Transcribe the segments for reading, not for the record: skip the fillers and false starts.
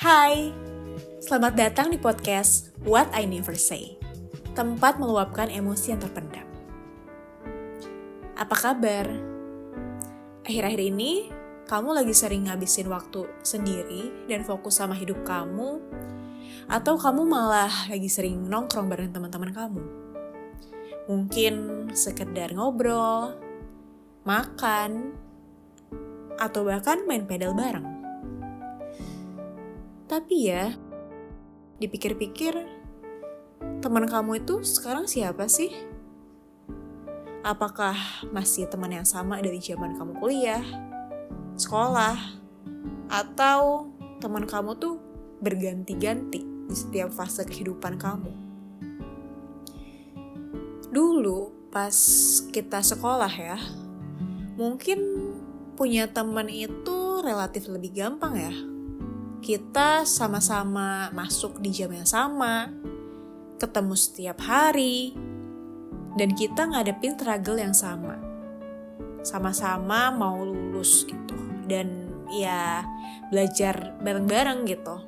Hai, selamat datang di podcast What I Never Say, tempat meluapkan emosi yang terpendam. Apa kabar? Akhir-akhir ini, kamu lagi sering ngabisin waktu sendiri dan fokus sama hidup kamu, atau kamu malah lagi sering nongkrong bareng teman-teman kamu? Mungkin sekedar ngobrol, makan, atau bahkan main pedal bareng. Tapi ya, dipikir-pikir, teman kamu itu sekarang siapa sih? Apakah masih teman yang sama dari zaman kamu kuliah, sekolah, atau teman kamu tuh berganti-ganti di setiap fase kehidupan kamu? Dulu pas kita sekolah ya, mungkin punya teman itu relatif lebih gampang ya. Kita sama-sama masuk di jam yang sama, ketemu setiap hari, dan kita ngadepin struggle yang sama. Sama-sama mau lulus gitu, dan ya belajar bareng-bareng gitu.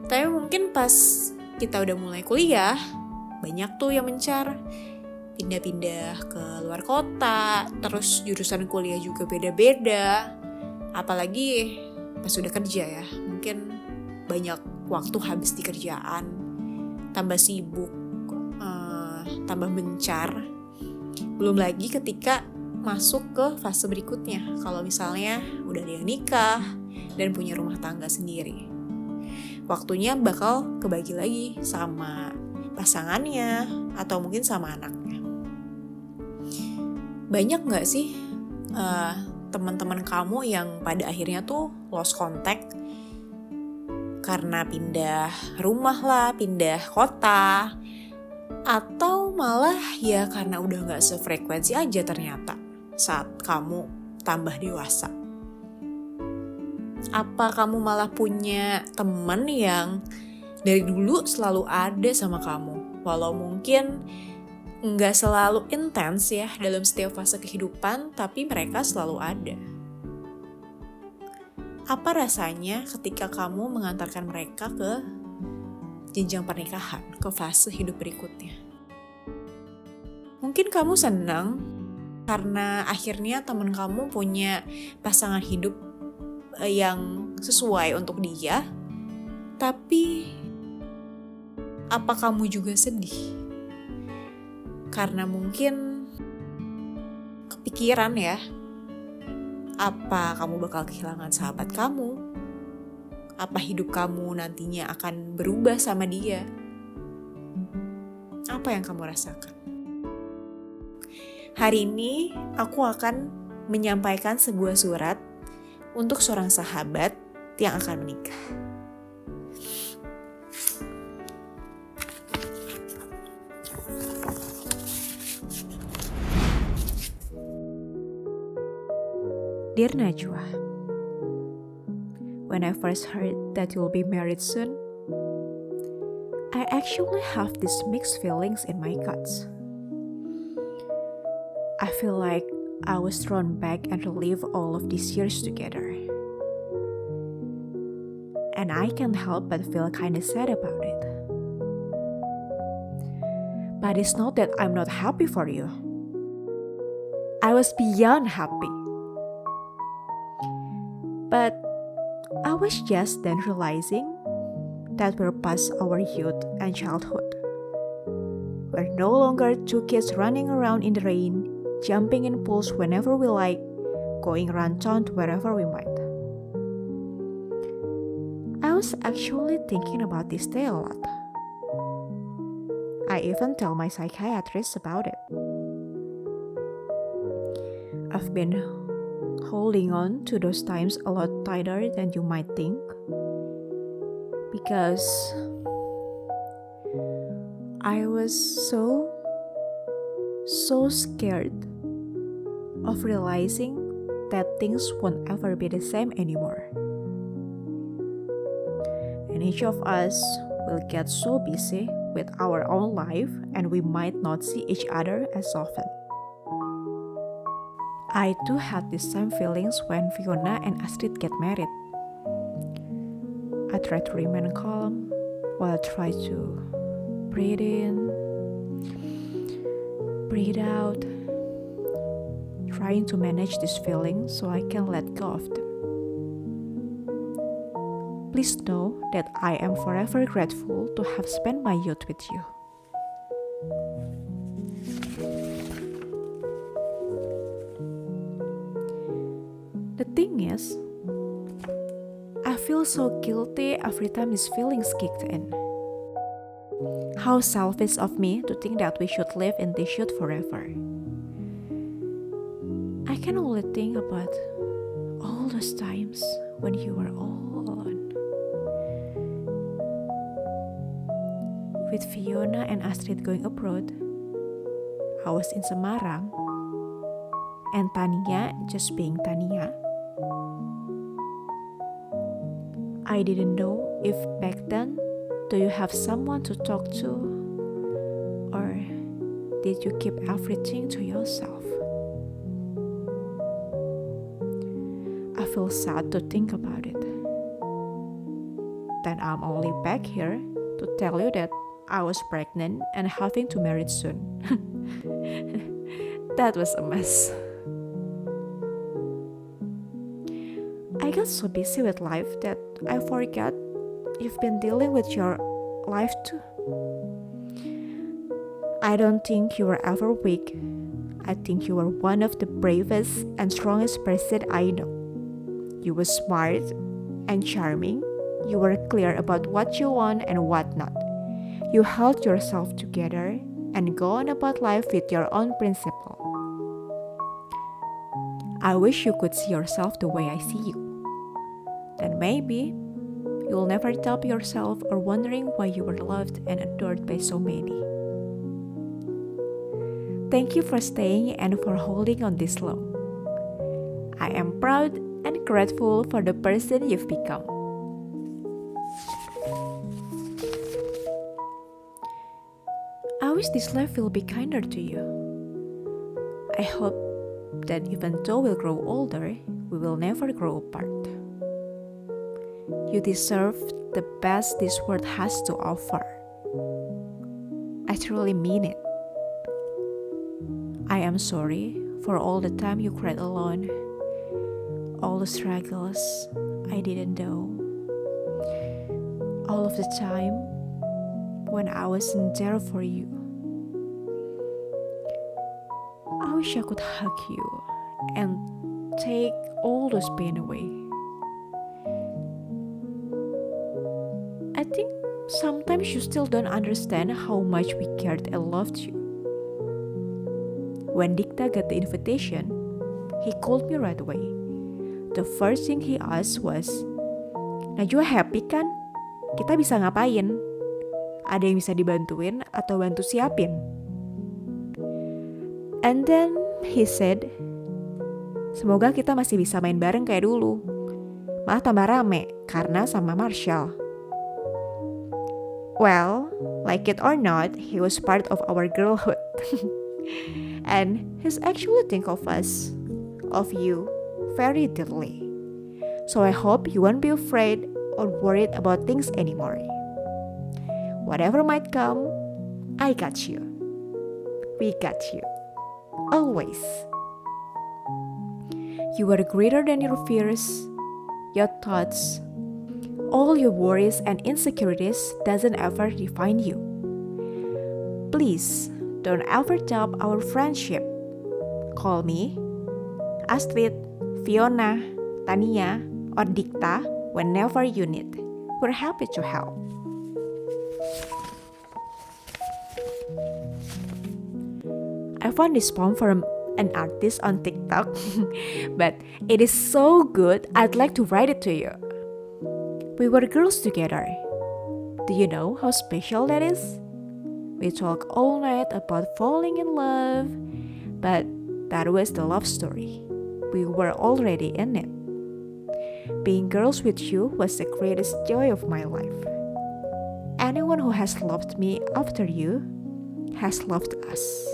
Tapi mungkin pas kita udah mulai kuliah, banyak tuh yang mencar, pindah-pindah ke luar kota, terus jurusan kuliah juga beda-beda. Apalagi pas udah kerja ya, mungkin banyak waktu habis di kerjaan, tambah sibuk, tambah mencar. Belum lagi ketika masuk ke fase berikutnya, kalau misalnya udah ada yang nikah dan punya rumah tangga sendiri. Waktunya bakal kebagi lagi sama pasangannya atau mungkin sama anaknya. Banyak gak sih teman-teman kamu yang pada akhirnya tuh lost contact karena pindah rumah lah, pindah kota, atau malah ya karena udah gak sefrekuensi aja ternyata saat kamu tambah dewasa? Apa kamu malah punya teman yang dari dulu selalu ada sama kamu, walau mungkin nggak selalu intens ya dalam setiap fase kehidupan, tapi mereka selalu ada. Apa rasanya ketika kamu mengantarkan mereka ke jenjang pernikahan, ke fase hidup berikutnya? Mungkin kamu senang karena akhirnya teman kamu punya pasangan hidup yang sesuai untuk dia, tapi apa kamu juga sedih? Karena mungkin kepikiran ya, apa kamu bakal kehilangan sahabat kamu? Apa hidup kamu nantinya akan berubah sama dia? Apa yang kamu rasakan? Hari ini aku akan menyampaikan sebuah surat untuk seorang sahabat yang akan menikah. Dear Najwa, when I first heard that you'll be married soon, I actually have these mixed feelings in my guts. I feel like I was thrown back and relive all of these years together. And I can't help but feel kinda sad about it. But it's not that I'm not happy for you. I was beyond happy. But I was just then realizing that we're past our youth and childhood. We're no longer two kids running around in the rain, jumping in pools whenever we like, going around town to wherever we might. I was actually thinking about this day a lot. I even tell my psychiatrist about it. I've been holding on to those times a lot tighter than you might think, because I was so scared of realizing that things won't ever be the same anymore, and each of us will get so busy with our own life and we might not see each other as often. I too had the same feelings when Fiona and Astrid get married. I try to remain calm while I try to breathe in, breathe out, trying to manage this feeling so I can let go of them. Please know that I am forever grateful to have spent my youth with you. The thing is, I feel so guilty every time these feelings kicked in. How selfish of me to think that we should live in this shit forever. I can only think about all those times when you were all alone. With Fiona and Astrid going abroad, I was in Semarang, and Tania just being Tania. I didn't know if back then, do you have someone to talk to? Or did you keep everything to yourself? I feel sad to think about it. Then I'm only back here to tell you that I was pregnant and having to marry soon. That was a mess. I got so busy with life that I forgot you've been dealing with your life too. I don't think you were ever weak. I think you were one of the bravest and strongest person I know. You were smart and charming. You were clear about what you want and what not. You held yourself together and go on about life with your own principle. I wish you could see yourself the way I see you. Then maybe you'll never doubt yourself or wondering why you were loved and adored by so many. Thank you for staying and for holding on this long. I am proud and grateful for the person you've become. I wish this life will be kinder to you. I hope that even though we'll grow older, we will never grow apart. You deserve the best this world has to offer. I truly mean it. I am sorry for all the time you cried alone, all the struggles I didn't know, all of the time when I wasn't there for you. I wish I could hug you and take all those pain away. I think sometimes you still don't understand how much we cared and loved you. When Dikta got the invitation, he called me right away. The first thing he asked was, Najwa happy kan? Kita bisa ngapain? Ada yang bisa dibantuin atau bantu siapin? And then he said, semoga kita masih bisa main bareng kayak dulu. Malah tambah rame karena sama Marshall. Well, like it or not, he was part of our girlhood. And he's actually think of us, of you, very dearly. So I hope you won't be afraid or worried about things anymore. Whatever might come, I got you. We got you. Always. You are greater than your fears, your thoughts. All your worries and insecurities doesn't ever define you. Please, don't ever doubt our friendship. Call me, Astrid, Fiona, Tania, or Dikta whenever you need. We're happy to help. I found this poem from an artist on TikTok, but it is so good, I'd like to write it to you. We were girls together. Do you know how special that is? We talk all night about falling in love, but that was the love story. We were already in it. Being girls with you was the greatest joy of my life. Anyone who has loved me after you has loved us.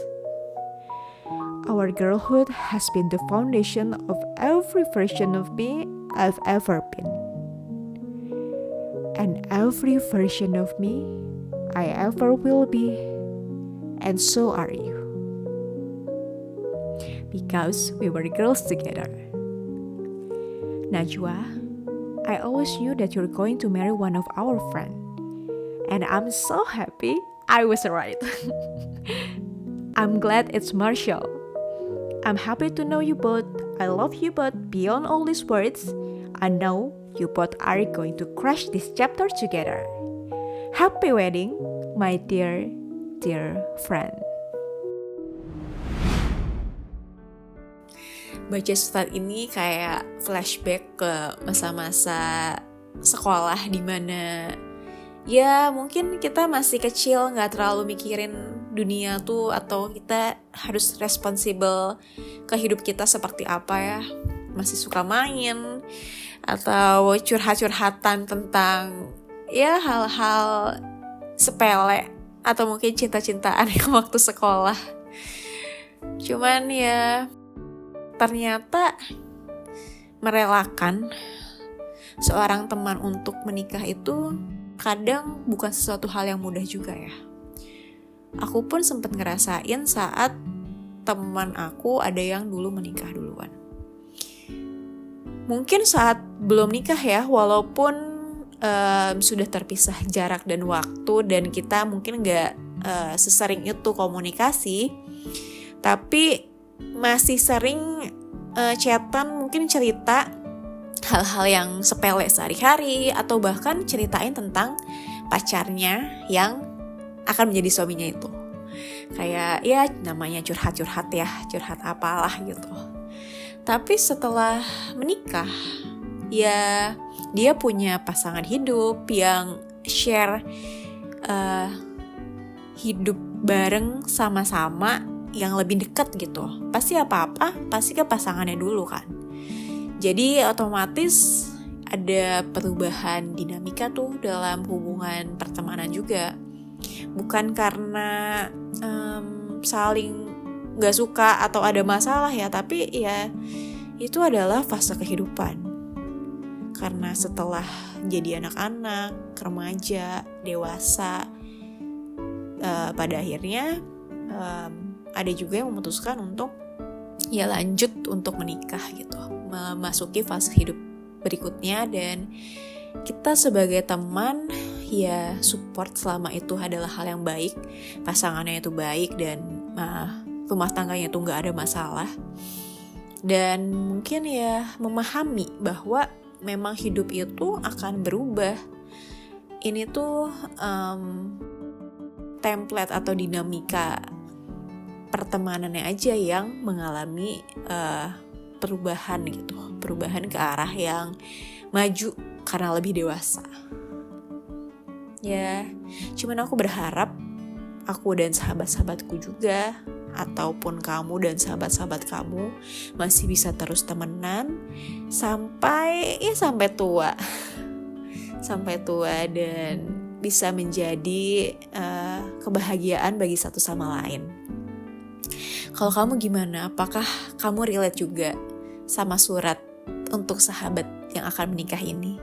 Our girlhood has been the foundation of every version of me I've ever been. and every version of me I ever will be, and so are you. Because we were girls together. Najwa, I always knew that you're going to marry one of our friends. And I'm so happy I was right. I'm glad it's Marshall. I'm happy to know you both. I love you both beyond all these words. I know you both are going to crush this chapter together. Happy wedding, my dear, dear friend. Baca surat ini kayak flashback ke masa-masa sekolah di mana ya mungkin kita masih kecil, nggak terlalu mikirin dunia tuh, atau kita harus responsible ke hidup kita seperti apa ya. Masih suka main atau curhat-curhatan tentang ya hal-hal sepele atau mungkin cinta-cintaan waktu sekolah. Cuman ya ternyata merelakan seorang teman untuk menikah itu kadang bukan sesuatu hal yang mudah juga ya. Aku pun sempat ngerasain saat teman aku ada yang dulu menikah duluan. Mungkin saat belum nikah ya, walaupun sudah terpisah jarak dan waktu dan kita mungkin gak sesering itu komunikasi, tapi masih sering chatan, mungkin cerita hal-hal yang sepele sehari-hari atau bahkan ceritain tentang pacarnya yang akan menjadi suaminya itu. Kayak ya namanya curhat-curhat ya, curhat apalah gitu. Tapi setelah menikah, ya dia punya pasangan hidup yang share hidup bareng sama-sama yang lebih dekat gitu. Pasti apa-apa pasti ke pasangannya dulu kan. Jadi otomatis ada perubahan dinamika tuh dalam hubungan pertemanan juga. Bukan karena saling gak suka atau ada masalah ya, tapi ya itu adalah fase kehidupan. Karena setelah jadi anak-anak, remaja, dewasa, pada akhirnya ada juga yang memutuskan untuk ya lanjut untuk menikah gitu, memasuki fase hidup berikutnya. Dan kita sebagai teman ya support selama itu adalah hal yang baik, pasangannya itu baik dan rumah tangganya itu gak ada masalah. Dan mungkin ya memahami bahwa memang hidup itu akan berubah. Ini tuh template atau dinamika pertemanannya aja yang mengalami perubahan gitu, perubahan ke arah yang maju karena lebih dewasa. Ya, cuman aku berharap aku dan sahabat-sahabatku juga, ataupun kamu dan sahabat-sahabat kamu masih bisa terus temenan sampai tua, sampai tua dan bisa menjadi kebahagiaan bagi satu sama lain. Kalau kamu gimana? Apakah kamu relate juga sama surat untuk sahabat yang akan menikah ini?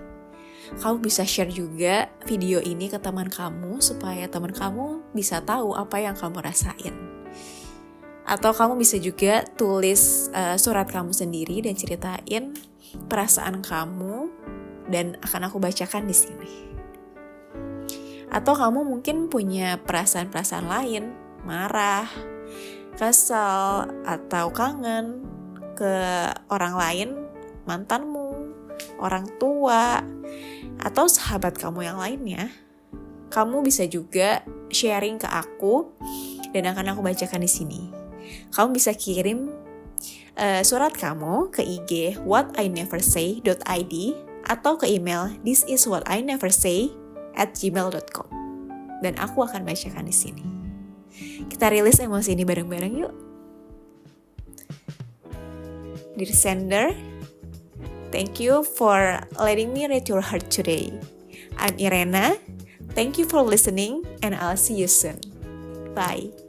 Kamu bisa share juga video ini ke teman kamu supaya teman kamu bisa tahu apa yang kamu rasain. Atau kamu bisa juga tulis surat kamu sendiri dan ceritain perasaan kamu dan akan aku bacakan di sini. Atau kamu mungkin punya perasaan-perasaan lain, marah, kesal, atau kangen ke orang lain, mantanmu, orang tua, atau sahabat kamu yang lainnya. Kamu bisa juga sharing ke aku dan akan aku bacakan di sini. Kamu bisa kirim surat kamu ke IG whatineversay.id atau ke email thisiswhatineversay@gmail.com dan aku akan bacakan di sini. Kita rilis emosi ini bareng-bareng yuk. Dear sender, thank you for letting me read your heart today. I'm Irena. Thank you for listening and I'll see you soon. Bye.